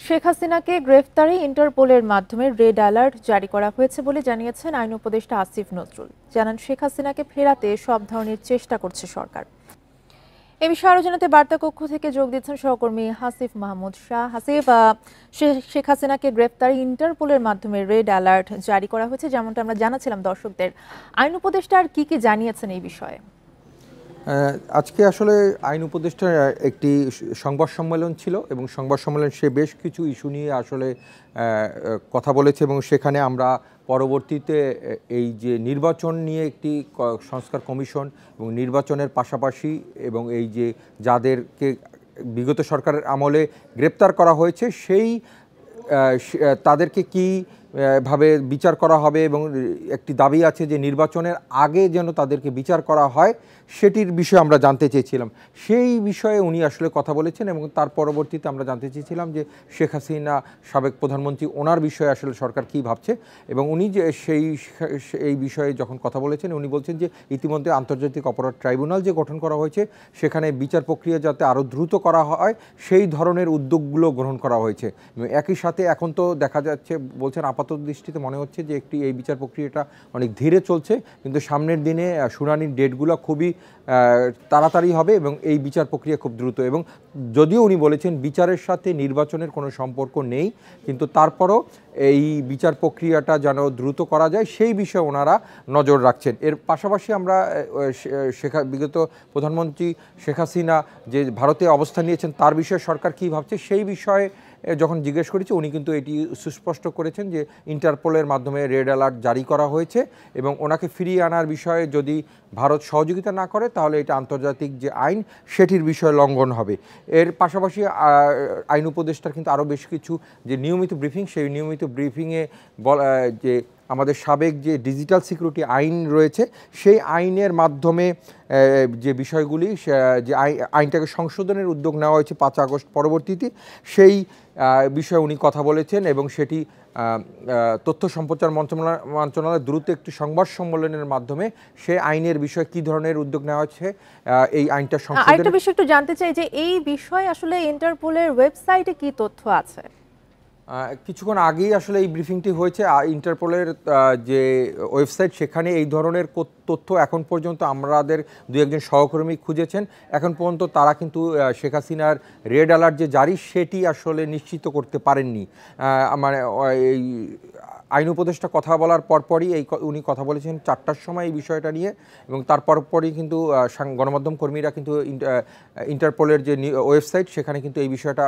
শেখ হাসিনাকে গ্রেফতারে ইন্টারপোলের মাধ্যমে red alert জারি করা হয়েছে বলে জানিয়েছেন আইন উপদেষ্টা আসিফ নজরুল। জানান, শেখ হাসিনাকে ফেরাতে সব ধরনের চেষ্টা করছে সরকার। এ বিষয়ে আরো জানাতে বার্তা কক্ষ থেকে যোগ দিচ্ছেন সহকর্মী হাসিফ মাহমুদ শাহ। হাসিফ, শেখ হাসিনাকে গ্রেফতারে ইন্টারপোলের মাধ্যমে রেড অ্যালার্ট জারি করা হয়েছে, যেমনটা আমরা জানাচ্ছিলাম দর্শকদের। আইন উপদেষ্টা আর কি জানিয়েছেন এই বিষয়ে? আজকে আসলে আইন উপদেষ্টার একটি সংবাদ সম্মেলন ছিল এবং সংবাদ সম্মেলন সে বেশ কিছু ইস্যু নিয়ে আসলে কথা বলেছে এবং সেখানে আমরা পরবর্তীতে এই যে নির্বাচন নিয়ে একটি সংস্কার কমিশন এবং নির্বাচনের পাশাপাশি এবং এই যে যাদেরকে বিগত সরকারের আমলে গ্রেপ্তার করা হয়েছে সেই তাদেরকে কি ভাবে বিচার করা হবে এবং একটি দাবি আছে যে নির্বাচনের আগে যেন তাদেরকে বিচার করা হয়, সেটির বিষয়ে আমরা জানতে চেয়েছিলাম। সেই বিষয়ে উনি আসলে কথা বলেছেন এবং তার পরবর্তীতে আমরা জানতে চেয়েছিলাম যে শেখ হাসিনা সাবেক প্রধানমন্ত্রী, ওনার বিষয়ে আসলে সরকার কী ভাবছে। এবং উনি যে এই বিষয়ে যখন কথা বলেছেন, উনি বলছেন যে ইতিমধ্যে আন্তর্জাতিক অপরাধ ট্রাইব্যুনাল যে গঠন করা হয়েছে সেখানে বিচার প্রক্রিয়া যাতে আরও দ্রুত করা হয় সেই ধরনের উদ্যোগগুলো গ্রহণ করা হয়েছে। এবং একই সাথে এখন তো দেখা যাচ্ছে, বলছেন আপাত দৃষ্টিতে মনে হচ্ছে যে এই বিচার প্রক্রিয়াটা অনেক ধীরে চলছে, কিন্তু সামনের দিনে শুনানির ডেটগুলো খুবই তাড়াতাড়ি হবে এবং এই বিচার প্রক্রিয়া খুব দ্রুত। এবং যদিও উনি বলেছেন বিচারের সাথে নির্বাচনের কোনো সম্পর্ক নেই, কিন্তু তারপরও এই বিচার প্রক্রিয়াটা যেন দ্রুত করা যায় সেই বিষয়ে ওনারা নজর রাখছেন। এর পাশাপাশি আমরা বিগত প্রধানমন্ত্রী শেখ হাসিনা যে ভারতে অবস্থান নিয়েছেন তার বিষয়ে সরকার কী ভাবছে সেই বিষয়ে যখন জিজ্ঞেস করেছে, উনি কিন্তু এটি সুস্পষ্ট করেছেন যে ইন্টারপোলের মাধ্যমে রেড অ্যালার্ট জারি করা হয়েছে এবং ওনাকে ফিরিয়ে আনার বিষয়ে যদি ভারত সহযোগিতা না করে তাহলে এটা আন্তর্জাতিক যে আইন সেটির বিষয়ে লঙ্ঘন হবে। এর পাশাপাশি আইন উপদেষ্টার কিন্তু আরও বেশ কিছু যে নিয়মিত ব্রিফিং, সেই নিয়মিত ব্রিফিংয়ে যে আমাদের সাবেক যে ডিজিটাল সিকিউরিটি আইন রয়েছে সেই আইনের মাধ্যমে যে বিষয়গুলি, যে আইনটাকে সংশোধনের উদ্যোগ নেওয়া হয়েছে 5 আগস্ট পরবর্তীতে, সেই বিষয়ে উনি কথা বলেছেন এবং সেটি তথ্য সম্প্রচার মন্ত্রণালয় দ্রুত একটি সংবাদ সম্মেলনের মাধ্যমে সেই আইনের বিষয়ে কী ধরনের উদ্যোগ নেওয়া হচ্ছে এই আইনটা সংশোধন। আরেকটা বিষয় একটু জানতে চাই যে এই বিষয়ে আসলে ইন্টারপোলের ওয়েবসাইটে কি তথ্য আছে? কিছুক্ষণ আগেই আসলে এই ব্রিফিংটি হয়েছে। ইন্টারপোলের যে ওয়েবসাইট, সেখানে এই ধরনের তথ্য এখন পর্যন্ত আমাদের দু একজন সহকর্মী খুঁজেছেন, এখন পর্যন্ত তারা কিন্তু শেখ হাসিনার রেড অ্যালার্ট যে জারি সেটি আসলে নিশ্চিত করতে পারেননি। মানে এই আইন উপদেষ্টা কথা বলার পরপরই উনি কথা বলেছেন 4টার সময় এই বিষয়টা নিয়ে এবং তারপরই কিন্তু গণমাধ্যম কর্মীরা কিন্তু ইন্টারপোলের যে ওয়েবসাইট সেখানে কিন্তু এই বিষয়টা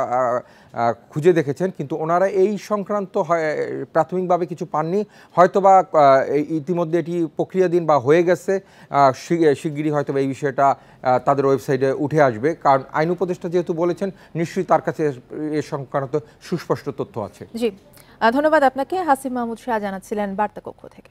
খুঁজে দেখেছেন, কিন্তু ওনারা এই সংক্রান্ত প্রাথমিকভাবে কিছু পাননি। হয়তোবা ইতিমধ্যে এটি প্রক্রিয়াধীন বা হয়ে গেছে, শিগগিরই হয়তো এই বিষয়টা তাদের ওয়েবসাইটে উঠে আসবে, কারণ আইন উপদেষ্টা যেহেতু বলেছেন নিশ্চয়ই তার কাছে এ সংক্রান্ত সুস্পষ্ট তথ্য আছে। জি, ধন্যবাদ আপনাকে। হাসিফ মাহমুদ শাহ জানাচ্ছিলেন বার্তা কক্ষ থেকে।